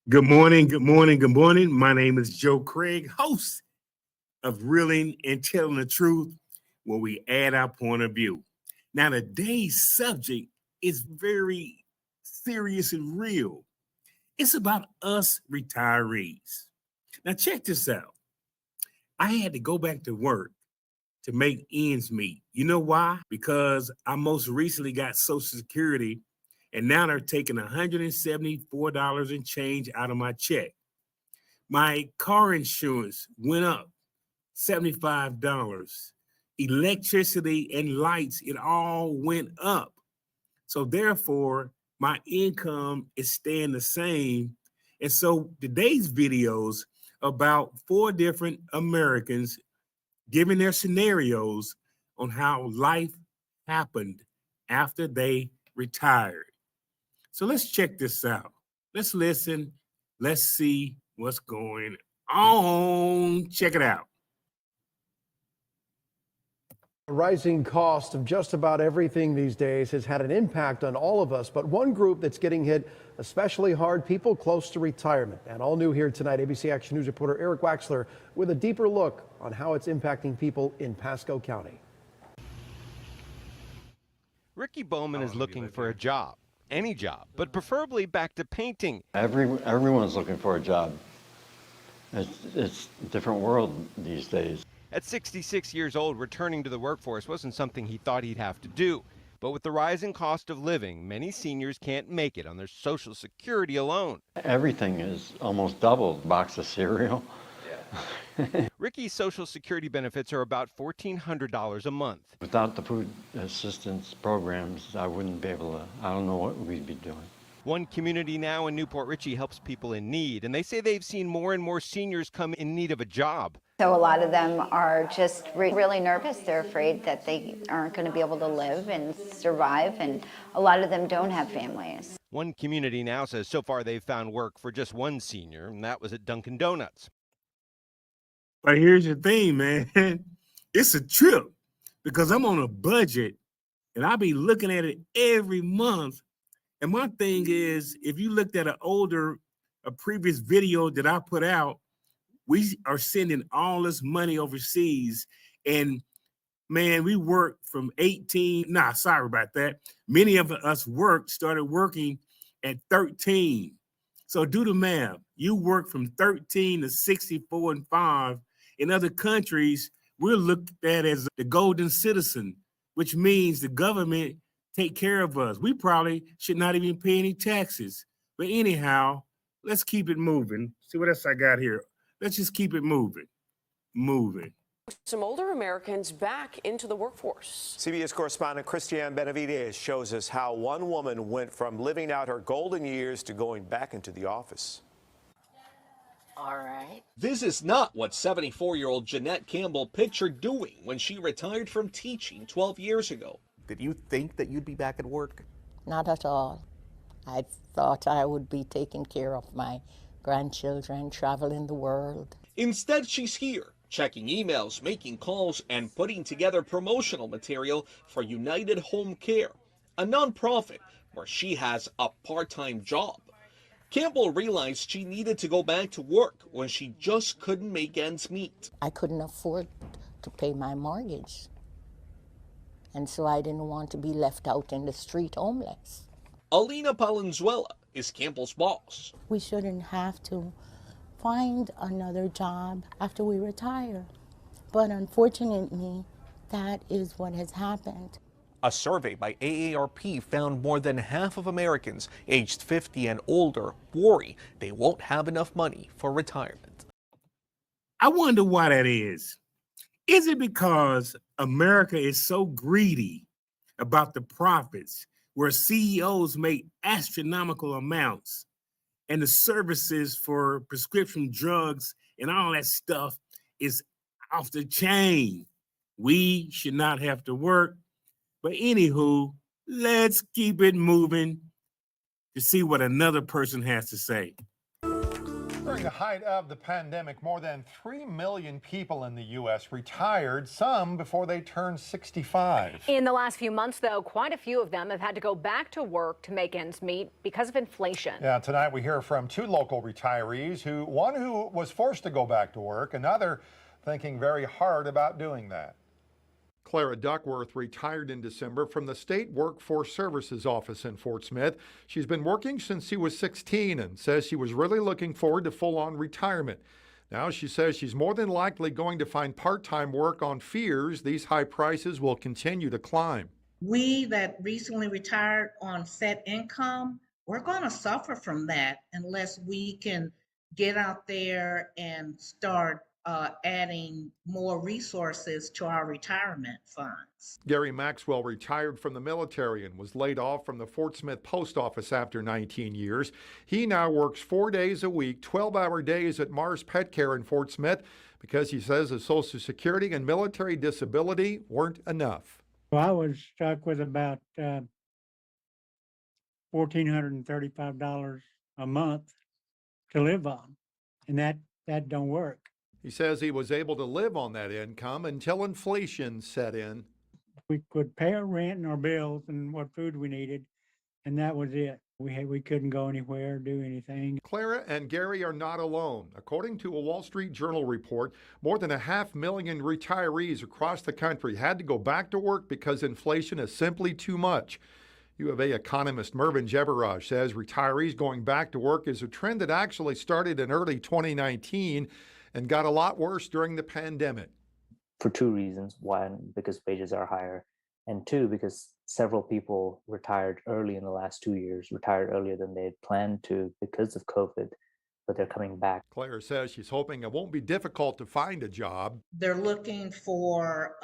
Good morning, good morning, good morning. My name is Joe Craig, host of Reeling and Telling the Truth, where we add our point of view. Now, today's subject is very serious and real. It's about us retirees. Now, check this out. I had to go back to work to make ends meet. You know why? Because I most recently got Social Security, and now they're taking $174 and change out of my check. My car insurance went up $75. Electricity and lights, it all went up. So therefore, my income is staying the same. And so today's videos about four different Americans giving their scenarios on how life happened after they retired. So let's check this out. Let's listen. Let's see what's going on. Check it out. The rising cost of just about everything these days has had an impact on all of us, but one group that's getting hit especially hard, people close to retirement. And all new here tonight, ABC Action News reporter Eric Waxler with a deeper look on how it's impacting people in Pasco County. Ricky Bowman is looking for a job, any job, but preferably back to painting. Everyone's looking for a job. It's a different world these days. At 66 years old, returning to the workforce wasn't something he thought he'd have to do. But with the rising cost of living, many seniors can't make it on their Social Security alone. Everything is almost doubled. A box of cereal. Ricky's Social Security benefits are about $1,400 a month. Without the food assistance programs, I wouldn't be able to, I don't know what we'd be doing. One Community Now in Newport Richey helps people in need, and they say they've seen more and more seniors come in need of a job. So a lot of them are just really nervous. They're afraid that they aren't going to be able to live and survive, and a lot of them don't have families. One Community Now says so far they've found work for just one senior, and that was at Dunkin' Donuts. But here's the thing, man. It's a trip because I'm on a budget, and I'll be looking at it every month. And my thing is, if you looked at a previous video that I put out, we are sending all this money overseas. And man, we work from 18. Sorry about that. Many of us started working at 13. So do the math. You work from 13 to 64 and 5. In other countries, we're looked at as the golden citizen, which means the government take care of us. We probably should not even pay any taxes. But anyhow, let's keep it moving. See what else I got here. Let's just keep it moving. Some older Americans back into the workforce. CBS correspondent Christiane Benavides shows us how one woman went from living out her golden years to going back into the office. All right. This is not what 74-year-old Jeanette Campbell pictured doing when she retired from teaching 12 years ago. Did you think that you'd be back at work? Not at all. I thought I would be taking care of my grandchildren, traveling the world. Instead, she's here, checking emails, making calls, and putting together promotional material for United Home Care, a nonprofit where she has a part-time job. Campbell realized she needed to go back to work when she just couldn't make ends meet. I couldn't afford to pay my mortgage. And so I didn't want to be left out in the street homeless. Alina Palenzuela is Campbell's boss. We shouldn't have to find another job after we retire. But unfortunately, that is what has happened. A survey by AARP found more than half of Americans aged 50 and older worry they won't have enough money for retirement. I wonder why that is. Is it because America is so greedy about the profits, where CEOs make astronomical amounts, and the services for prescription drugs and all that stuff is off the chain? We should not have to work. But anywho, let's keep it moving to see what another person has to say. During the height of the pandemic, more than 3 million people in the U.S. retired, some before they turned 65. In the last few months, though, quite a few of them have had to go back to work to make ends meet because of inflation. Yeah, tonight we hear from two local retirees, one who was forced to go back to work, another thinking very hard about doing that. Clara Duckworth retired in December from the State Workforce Services Office in Fort Smith. She's been working since she was 16 and says she was really looking forward to full-on retirement. Now she says she's more than likely going to find part-time work on fears these high prices will continue to climb. We that recently retired on set income, we're going to suffer from that unless we can get out there and start adding more resources to our retirement funds. Gary Maxwell retired from the military and was laid off from the Fort Smith Post Office after 19 years. He now works 4 days a week, 12-hour days at Mars Pet Care in Fort Smith because he says his Social Security and military disability weren't enough. Well, I was stuck with about $1,435 a month to live on, and that don't work. He says he was able to live on that income until inflation set in. We could pay our rent and our bills and what food we needed, and that was it. We couldn't go anywhere, do anything. Clara and Gary are not alone. According to a Wall Street Journal report, more than 500,000 retirees across the country had to go back to work because inflation is simply too much. U of A economist Mervyn Jebaraj says retirees going back to work is a trend that actually started in early 2019 and got a lot worse during the pandemic. For two reasons. One, because wages are higher, and two, because several people retired early in the last 2 years, retired earlier than they had planned to because of COVID, but they're coming back. Claire says she's hoping it won't be difficult to find a job. They're looking for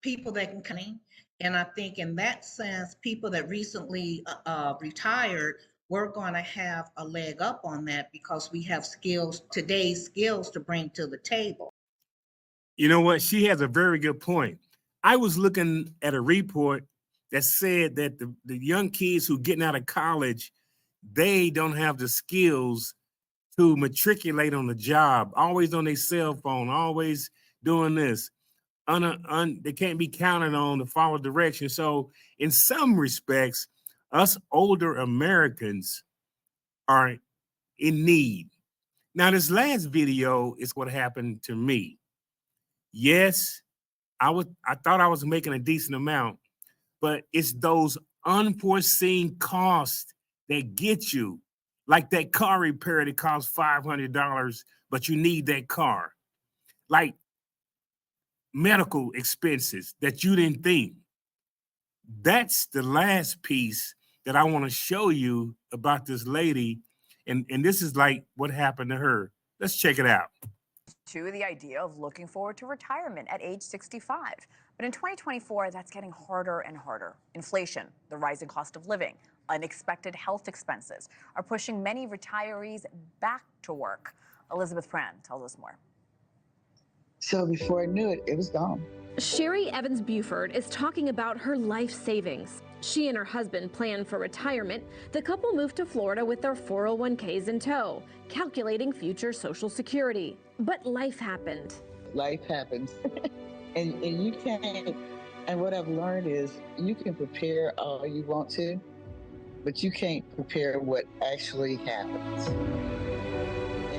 people that can come in, and I think in that sense, people that recently retired, we're going to have a leg up on that because we have today's skills to bring to the table. You know what? She has a very good point. I was looking at a report that said that the young kids who getting out of college, they don't have the skills to matriculate on the job, always on their cell phone, always doing this. They can't be counted on to follow direction. So in some respects, us older Americans are in need. Now, this last video is what happened to me. Yes, I thought I was making a decent amount, but it's those unforeseen costs that get you. Like that car repair that costs $500, but you need that car. Like medical expenses that you didn't think. That's the last piece that I want to show you about this lady. And this is like what happened to her. Let's check it out. To the idea of looking forward to retirement at age 65. But in 2024, that's getting harder and harder. Inflation, the rising cost of living, unexpected health expenses are pushing many retirees back to work. Elizabeth Pran tells us more. So before I knew it, it was gone. Sherry Evans Buford is talking about her life savings. She and her husband planned for retirement. The couple moved to Florida with their 401ks in tow, calculating future Social Security. But life happened. Life happens. and you can't, and what I've learned is you can prepare all you want to, but you can't prepare what actually happens.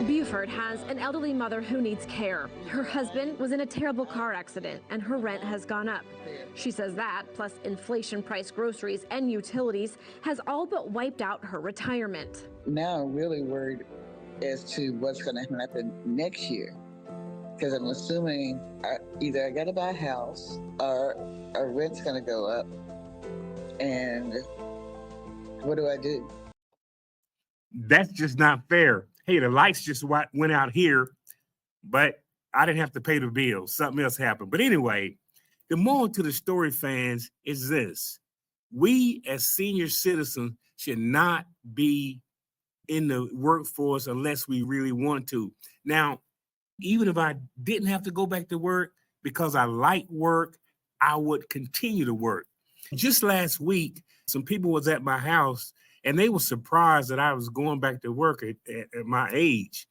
Buford has an elderly mother who needs care. Her husband was in a terrible car accident and her rent has gone up. She says that, plus inflation priced groceries and utilities, has all but wiped out her retirement. Now I'm really worried as to what's going to happen next year. Because I'm assuming either I got to buy a house or our rent's going to go up. And what do I do? That's just not fair. Hey, the lights just went out here, but I didn't have to pay the bill. Something else happened. But anyway, the moral to the story, fans, is this. We as senior citizens should not be in the workforce unless we really want to. Now, even if I didn't have to go back to work because I like work, I would continue to work. Just last week, some people was at my house and they were surprised that I was going back to work at my age.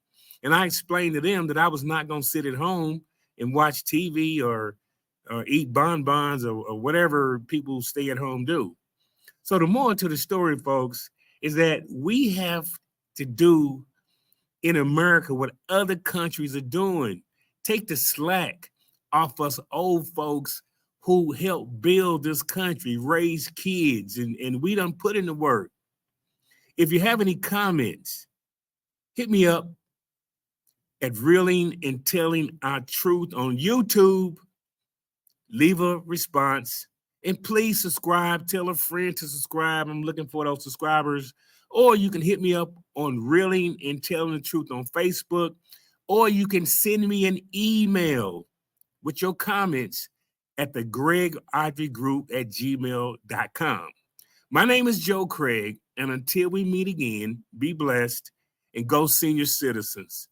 And I explained to them that I was not going to sit at home and watch TV or eat bonbons or whatever people stay at home do. So the moral to the story, folks, is that we have to do in America what other countries are doing. Take the slack off us old folks who helped build this country, raise kids, and we done put in the work. If you have any comments, hit me up at Reeling and Telling Our Truth on YouTube. Leave a response. And please subscribe. Tell a friend to subscribe. I'm looking for those subscribers. Or you can hit me up on Reeling and Telling the Truth on Facebook. Or you can send me an email with your comments at the GregAudreyGroup@gmail.com. My name is Joe Craig. And until we meet again, be blessed and go senior citizens.